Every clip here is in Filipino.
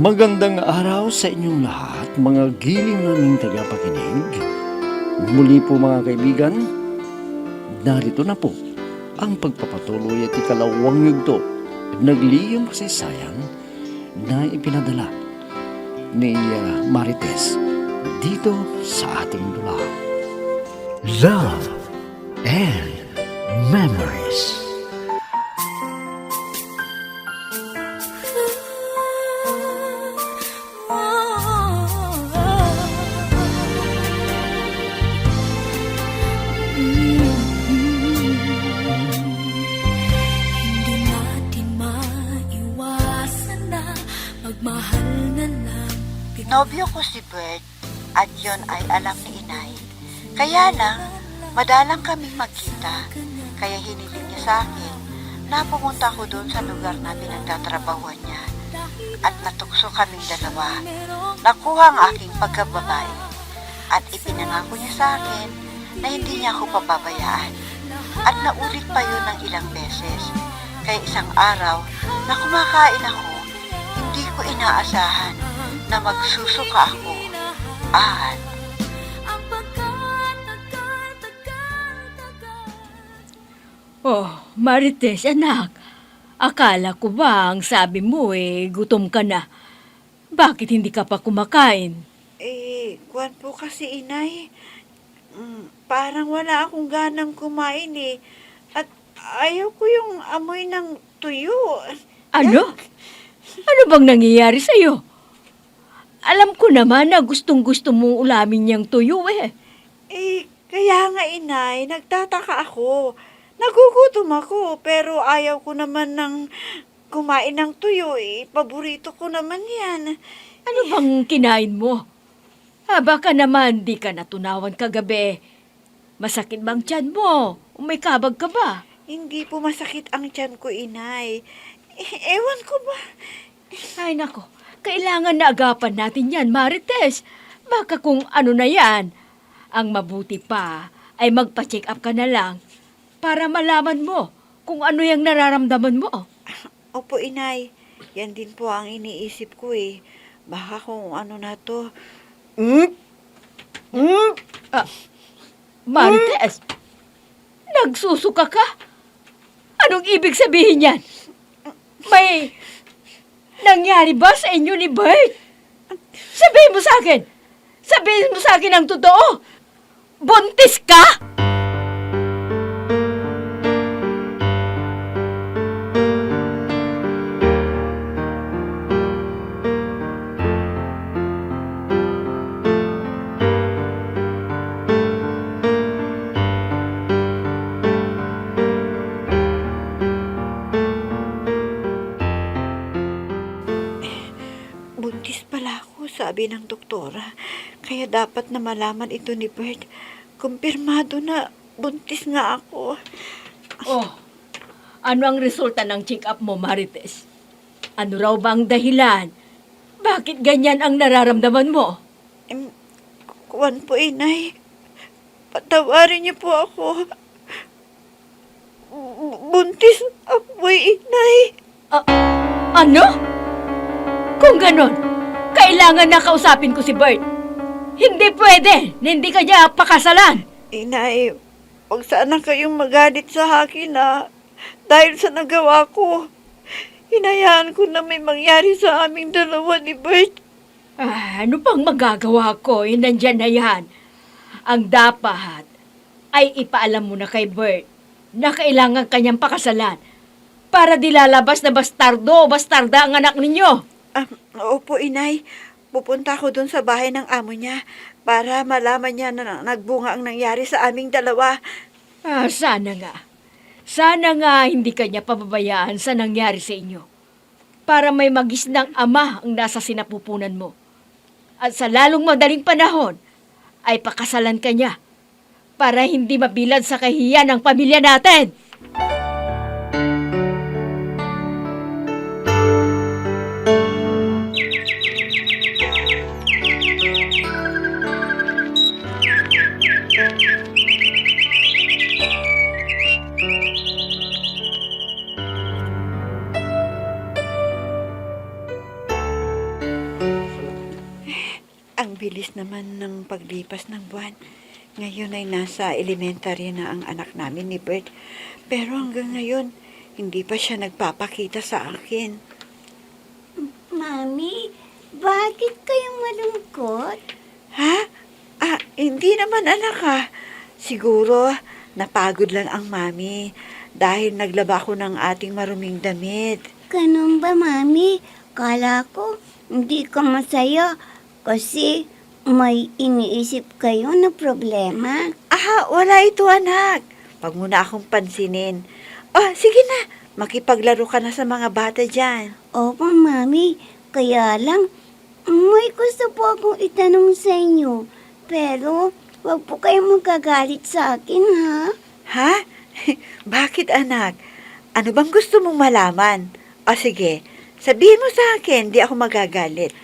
Magandang araw sa inyong lahat, mga giling naming tagapakinig. Muli po mga kaibigan, narito na po ang pagpapatuloy at ikalawang yugto, nagliyong kasaysayan na ipinadala ni Marites dito sa ating dulang. Love and Memories. Nobyo ko si Bert at yon ay alam ni Inay. Kaya lang, madalang kaming magkita. Kaya hiniling niya sa akin na pumunta ko doon sa lugar na pinagtatrabahuan niya. At natukso kaming dalawa. Nakuha ang aking pagkababae. At ipinangako niya sa akin na hindi niya ako pababayaan. At naulit pa yun ng ilang beses. Kaya isang araw na kumakain ako, hindi ko inaasahan na magsusuka ako at Oh, Marites, anak. Akala ko ba ang sabi mo gutom ka na. Bakit hindi ka pa kumakain? kuwan po kasi Inay. Parang wala akong ganang kumain At ayaw ko yung amoy ng tuyo. Ano? Ano bang nangyayari sa'yo? Alam ko naman na gustong-gusto mong ulamin niyang tuyo Kaya nga Inay, nagtataka ako. Nagugutom ako, pero ayaw ko naman ng kumain ng tuyo Paborito ko naman yan. Ano bang kinain mo? Baka naman di ka natunawan kagabi. Masakit bang tiyan mo? May kabag ka ba? Hindi po masakit ang tiyan ko, Inay. Ewan ko ba? Ay nako, kailangan na agapan natin yan, Marites. Baka kung ano na yan. Ang mabuti pa ay magpa-check up ka na lang para malaman mo kung ano yung nararamdaman mo. Opo, Inay. Yan din po ang iniisip ko Baka kung ano na to. Marites, nagsusuka ka? Anong ibig sabihin yan? May nangyari ba sa inyo ni Bert? Sabihin mo sa akin! Sabihin mo sa akin ang totoo! Buntis ka? Buntis pala ako, sabi ng doktora. Kaya dapat na malaman ito ni Bert. Kumpirmado na buntis nga ako. Oh, ano ang resulta ng check-up mo, Marites? Ano raw ba ang dahilan? Bakit ganyan ang nararamdaman mo? Kuwan po, Inay. Patawarin niyo po ako. Buntis ako, Inay. Ano? Kung ganon, kailangan na kausapin ko si Bert. Hindi pwede na hindi ka niya pakasalan. Inay, huwag sana kayong magalit sa akin dahil sa nagawa ko. Hinayaan ko na may mangyari sa aming dalawa ni Bert. Ano pang magagawa ko? Nandyan na yan. Ang dapat ay ipaalam mo na kay Bert na kailangan kanyang pakasalan para di lalabas na bastardo o bastarda ang anak ninyo. Opo, Inay. Pupunta ako dun sa bahay ng amo niya para malaman niya na nagbunga ang nangyari sa aming dalawa. Sana nga. Sana nga hindi kanya pababayaan sa nangyari sa inyo. Para may magisnang ama ang nasa sinapupunan mo. At sa lalong madaling panahon, ay pakasalan ka niya para hindi mabilad sa kahiyan ng pamilya natin. bilis naman ng paglipas ng buwan. Ngayon ay nasa elementary na ang anak namin ni Bert. Pero hanggang ngayon, hindi pa siya nagpapakita sa akin. Mami, bakit kayong malungkot? Ha? Hindi naman anak ha. Siguro, napagod lang ang mami dahil naglaba ko ng ating maruming damit. Ganun ba, Mami? Kala ko, hindi ka masaya kasi may iniisip kayo na problema. Wala ito anak. Wag mo na akong pansinin. Sige na. Makipaglaro ka na sa mga bata dyan. Opo, Mami. Kaya lang, may gusto po akong itanong sa inyo. Pero, wag po kayong magagalit sa akin, ha? Ha? Bakit anak? Ano bang gusto mong malaman? Sige, sabihin mo sa akin, di ako magagalit.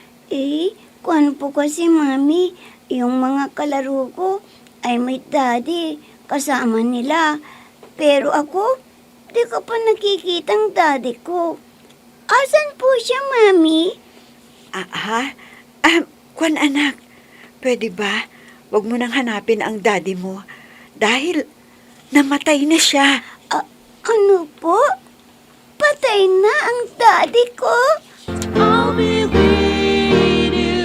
Kung ano po kasi, Mami, yung mga kalaro ko ay may daddy kasama nila. Pero ako, di ko pa nakikitang daddy ko. Asan po siya, Mami? Kwan anak, pwede ba? Huwag mo nang hanapin ang daddy mo dahil namatay na siya. Ano po? Patay na ang daddy ko? I'll be with you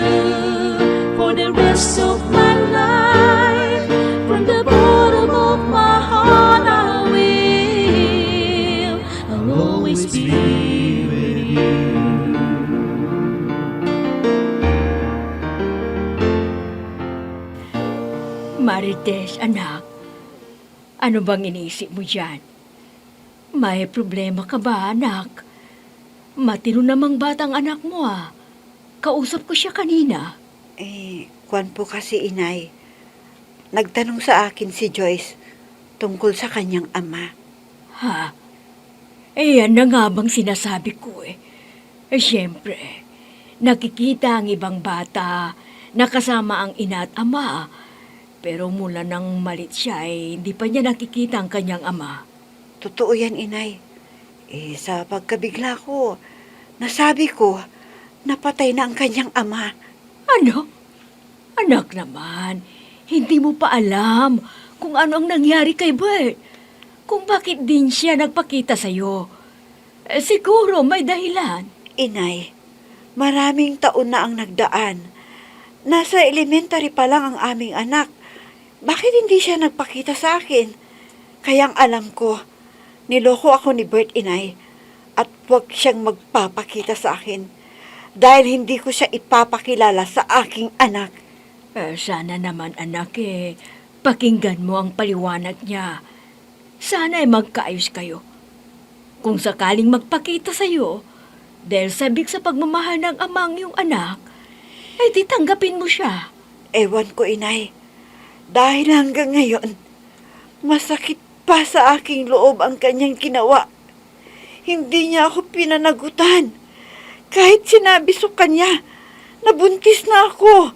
for the rest of my life. From the bottom of my heart, I will. I'll always be with you. Marites, anak, ano bang iniisip mo dyan? May problema ka ba, anak? Matino namang batang anak mo, Kausap ko siya kanina. Kwan po kasi inay. Nagtanong sa akin si Joyce tungkol sa kanyang ama. Ha? Yan na nga bang sinasabi ko Siyempre, nakikita ang ibang bata na kasama ang ina at ama. Pero mula nang malit siya hindi pa niya nakikita ang kanyang ama. Totoo yan, inay. Sa pagkabigla ko, nasabi ko, napatay na ang kanyang ama. Ano? Anak naman, hindi mo pa alam kung ano ang nangyari kay Bert. Kung bakit din siya nagpakita sa'yo. Siguro may dahilan. Inay, maraming taon na ang nagdaan. Nasa elementary pa lang ang aming anak. Bakit hindi siya nagpakita sa akin? Kayang alam ko, niloko ako ni Bert, inay, at huwag siyang magpapakita sa akin dahil hindi ko siya ipapakilala sa aking anak. Sana naman anak pakinggan mo ang paliwanag niya. Sana magkaayos kayo. Kung sakaling magpakita sa'yo, dahil sabik sa pagmamahal ng amang yung anak, di tanggapin mo siya. Ewan ko, inay, dahil hanggang ngayon, masakit pa sa aking loob ang kanyang ginawa. Hindi niya ako pinanagutan. Kahit sinabi sa kanya, nabuntis na ako.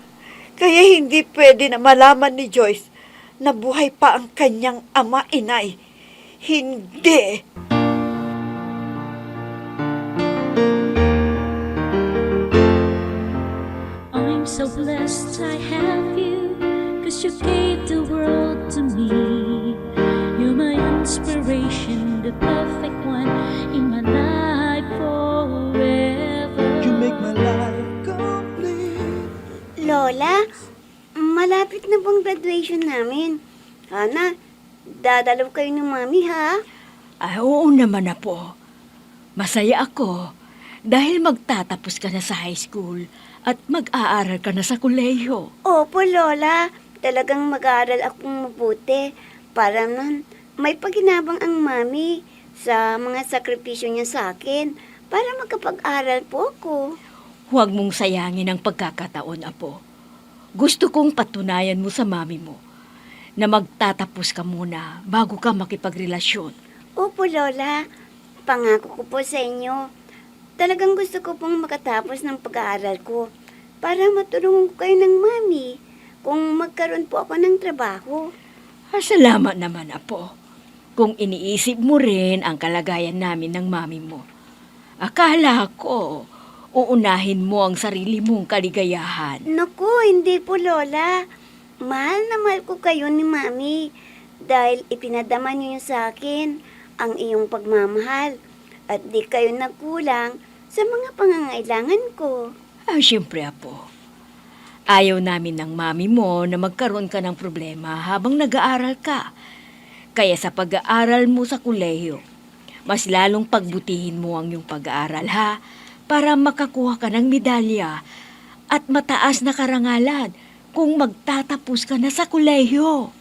Kaya hindi pwede na malaman ni Joyce na buhay pa ang kanyang ama, inay. Hindi. I'm so blessed I have you, 'cause you gave the world to me. You're my inspiration, the perfect one in my life forever. You make my life complete. Lola, malapit na pong graduation namin. Sana, dadalaw kayo ng Mami, ha? Oo naman na po. Masaya ako dahil magtatapos ka na sa high school at mag-aaral ka na sa kolehiyo. Opo, Lola. Talagang mag-aaral akong mabuti para nan may paginabang ang Mami sa mga sakripisyo niya sa akin para makapag-aral po ako. Huwag mong sayangin ang pagkakataon, Apo. Gusto kong patunayan mo sa mami mo na magtatapos ka muna bago ka makipagrelasyon. Opo, Lola. Pangako ko po sa inyo. Talagang gusto ko pong makatapos ng pag-aaral ko para matulungan ko kayo ng Mami kung magkaroon po ako ng trabaho. Salamat naman, Apo. Kung iniisip mo rin ang kalagayan namin ng mami mo. Akala ko, uunahin mo ang sarili mong kaligayahan. Naku, hindi po, Lola. Mahal na mahal ko kayo ni Mami dahil ipinadama niyo sa akin ang iyong pagmamahal at di kayo nagkulang sa mga pangangailangan ko. Siyempre, Apo. Ayaw namin ng mami mo na magkaroon ka ng problema habang nag-aaral ka. Kaya sa pag-aaral mo sa kolehiyo, mas lalong pagbutihin mo ang iyong pag-aaral, ha? Para makakuha ka ng medalya at mataas na karangalan kung magtatapos ka na sa kolehiyo.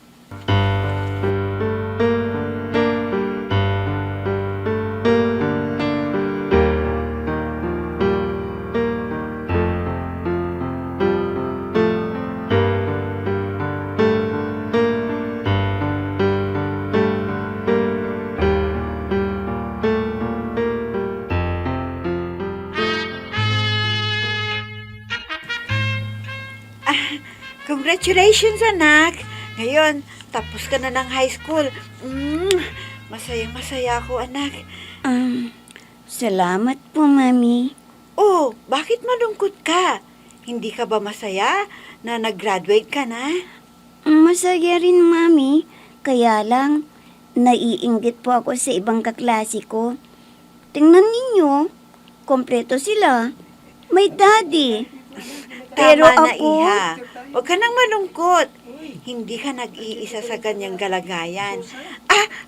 Congratulations, anak! Ngayon, tapos ka na ng high school. Masayang-masaya ako, anak. Salamat po, Mami. Oh, bakit malungkot ka? Hindi ka ba masaya na nag-graduate ka na? Masaya rin, Mami. Kaya lang, naiinggit po ako sa ibang kaklase ko. Tingnan ninyo, kompleto sila. May daddy. Pero Tama na, ako, Iha. Huwag ka nang malungkot. Hindi ka nag-iisa sa ganyang kalagayan.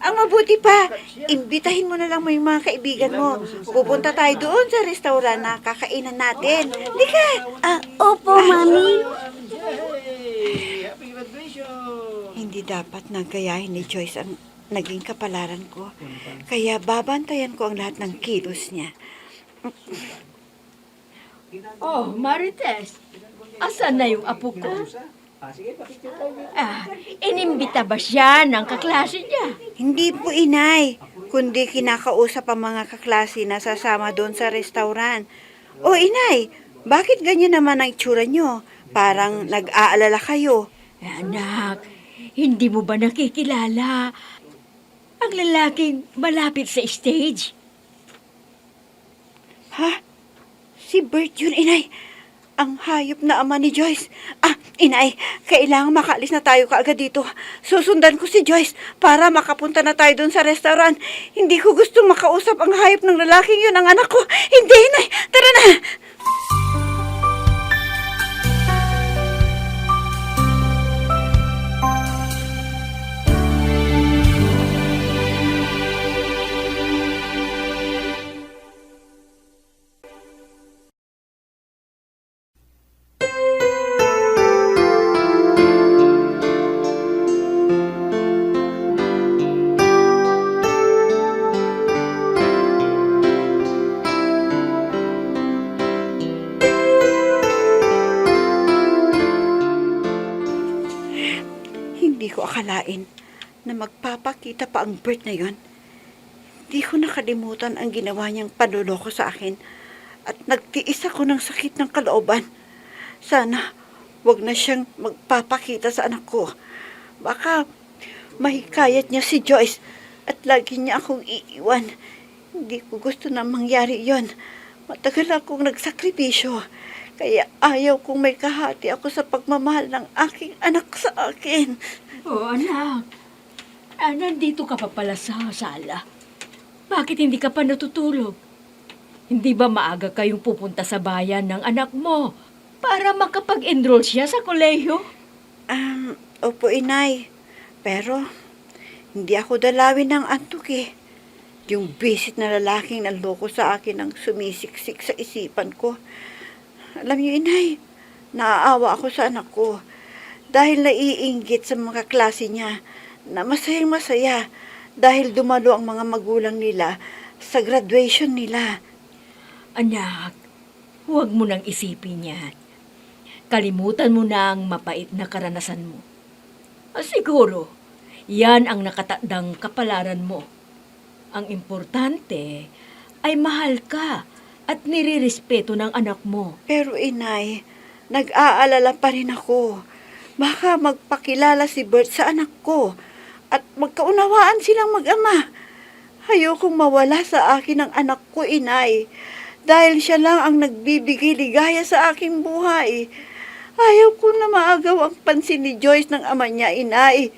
Ang mabuti pa, imbitahin mo na lang mo yung mga kaibigan mo. Pupunta tayo doon sa restaurant na kakainan natin. Lika! Opo, Mami. Hindi dapat nagayahin ni Joyce ang naging kapalaran ko. Kaya babantayan ko ang lahat ng kilos niya. Oh, Marites, asan na yung apo ko? Inimbita ba siya ng kaklase niya? Hindi po, inay. Kundi kinakausap ang mga kaklase na sasama doon sa restaurant. O inay, bakit ganyan naman ang itsura nyo? Parang nag-aalala kayo. Anak, hindi mo ba nakikilala ang lalaking malapit sa stage? Ha? Si Bert yun, inay. Ang hayop na ama ni Joyce. Inay, kailangan makaalis na tayo kaagad dito. Susundan ko si Joyce para makapunta na tayo doon sa restaurant. Hindi ko gusto makausap ang hayop ng lalaking yun, ang anak ko. Hindi, inay. Tara na! Hindi ko akalain na magpapakita pa ang Bert na yon. Hindi ko nakalimutan ang ginawa niyang panloloko sa akin at nagtiis ako ng sakit ng kalooban. Sana wag na siyang magpapakita sa anak ko. Baka mahikayat niya si Joyce at lagi niya akong iiwan. Hindi ko gusto na mangyari yon. Matagal akong nagsakripisyo. Kaya ayaw kong may kahati ako sa pagmamahal ng aking anak sa akin. Oh, anak. Nandito ka pa pala sa sala. Bakit hindi ka pa natutulog? Hindi ba maaga kayong pupunta sa bayan ng anak mo para makapag-enroll siya sa kolehiyo? Opo, inay. Pero hindi ako dalawin ng antok eh. Yung bisit na lalaking nanloko sa akin ang sumisiksik sa isipan ko. Alam niyo, inay, naaawa ako sa anak ko dahil naiinggit sa mga klase niya na masayang masaya dahil dumalo ang mga magulang nila sa graduation nila. Anak, huwag mo nang isipin yan. Kalimutan mo na ang mapait na karanasan mo. Siguro, yan ang nakatakdang kapalaran mo. Ang importante ay mahal ka at nirirespeto ng anak mo. Pero inay, nag-aalala pa rin ako. Baka magpakilala si Bert sa anak ko at magkaunawaan silang mag-ama. Ayokong mawala sa akin ang anak ko, inay. Dahil siya lang ang nagbibigay ligaya sa aking buhay. Ayaw ko na maagaw ang pansin ni Joyce ng ama niya, inay.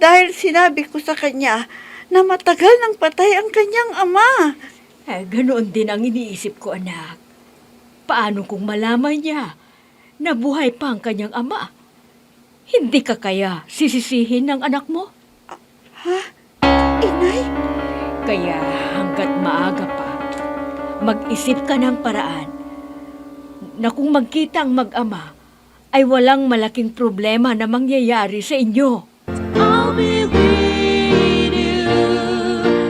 Dahil sinabi ko sa kanya na matagal nang patay ang kanyang ama. Ganoon din ang iniisip ko, anak. Paano kung malaman niya na buhay pa ang kanyang ama? Hindi ka kaya sisisihin ng anak mo? Inay? Kaya hanggat maaga pa, mag-isip ka ng paraan na kung magkita ang mag-ama, ay walang malaking problema na mangyayari sa inyo. I'll be with you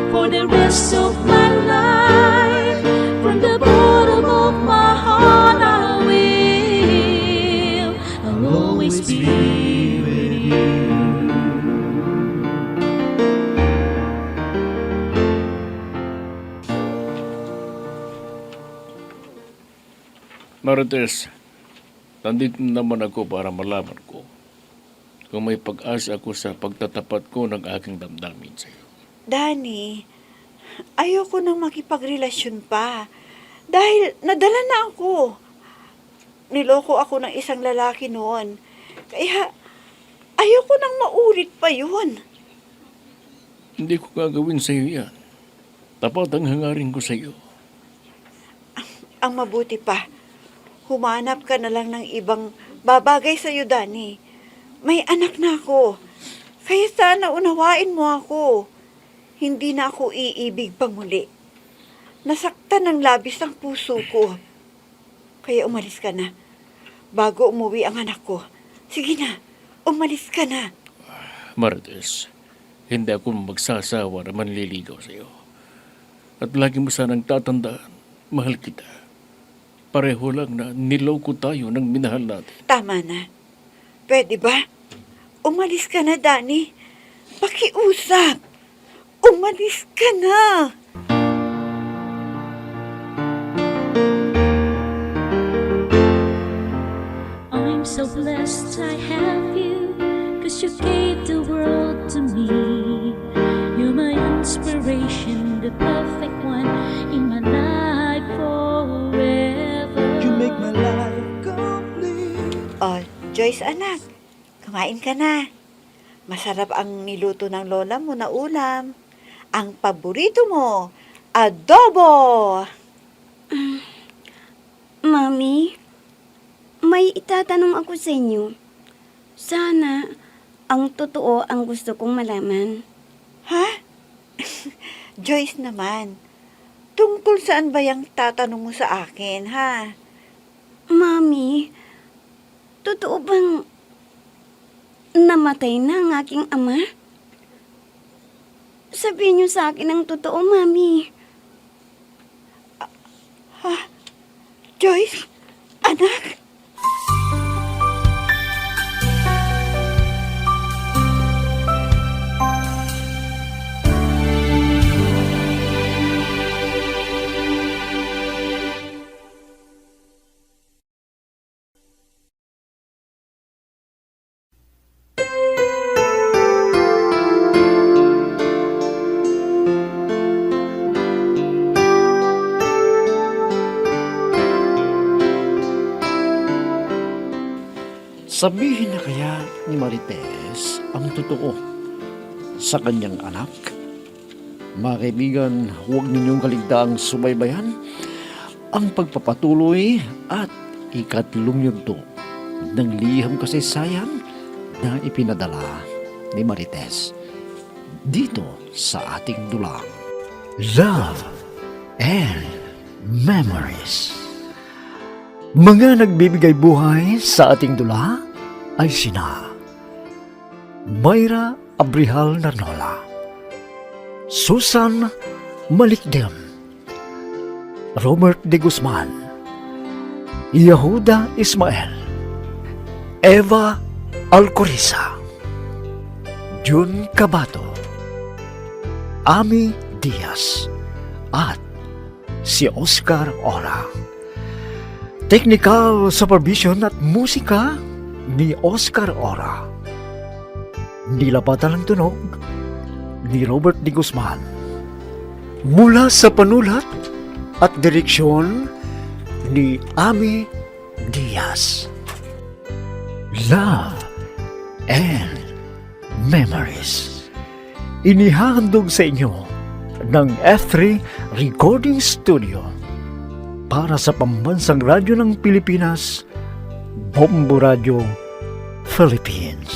for the rest of my life. From the bottom of my heart, I will. I'll always be with you. Marites, nandito naman ako para malaman ko kung may pag-asa ako sa pagtatapat ko ng aking damdamin sa iyo. Danny, ayoko nang makipagrelasyon pa. Dahil nadala na ako. Niloko ako ng isang lalaki noon. Kaya ayoko nang maulit pa yun. Hindi ko gagawin sa iyo yan. Tapat ang hangarin ko sa iyo. Ang mabuti pa, humanap ka na lang ng ibang babagay sa iyo, Danny. May anak na ako. Kaya sana unawain mo ako. Hindi na ako iibig pa muli. Nasaktan ng labis ang puso ko. Kaya umalis ka na. Bago umuwi ang anak ko. Sige na, umalis ka na. Marites, hindi ako magsasawa na manliligaw sa iyo. At lagi mo sanang tatandaan, mahal kita. Pareho lang na niloko tayo ng minahal natin. Tama na. Pwede ba? Umalis ka na, Danny. Pakiusap. Umalis ka na. I'm so blessed I have you, 'cause you gave the world to me. You're my inspiration, the perfect one in my life forever. You make my life complete. Oh, Joyce anak, kumain ka na. Masarap ang niluto ng lola mo na ulam. Ang paborito mo, adobo. Mami, may itatanong ako sa inyo. Sana ang totoo ang gusto kong malaman. Ha? Joyce naman, tungkol saan ba yung tatanong mo sa akin, ha? Mami, totoo bang namatay na ang aking ama? Sabihin niyo sa akin ang totoo, Mami. Joyce, anak. Sabihin na kaya ni Marites ang totoo sa kanyang anak? Mga kaibigan, huwag ninyong kaligtaang subaybayan ang pagpapatuloy at ikatlong yugto ng liham kasaysayan na ipinadala ni Marites dito sa ating dulang Love and Memories. Mga nagbibigay buhay sa ating dula ay sina Mayra Abrihal Narnola, Susan Malikdem, Robert de Guzman, Yehuda Ismael, Eva Alcoriza, Jun Cabato, Ami Diaz, at si Oscar Ora. Technical supervision at musika ni Oscar Ora. Nilapatan ng tunog ni Robert de Guzman. Mula sa panulat at direksyon ni Ami Diaz. Love and Memories. Inihandog sa inyo ng F3 Recording Studio para sa Pambansang Radyo ng Pilipinas, Bombo Radio, Philippines.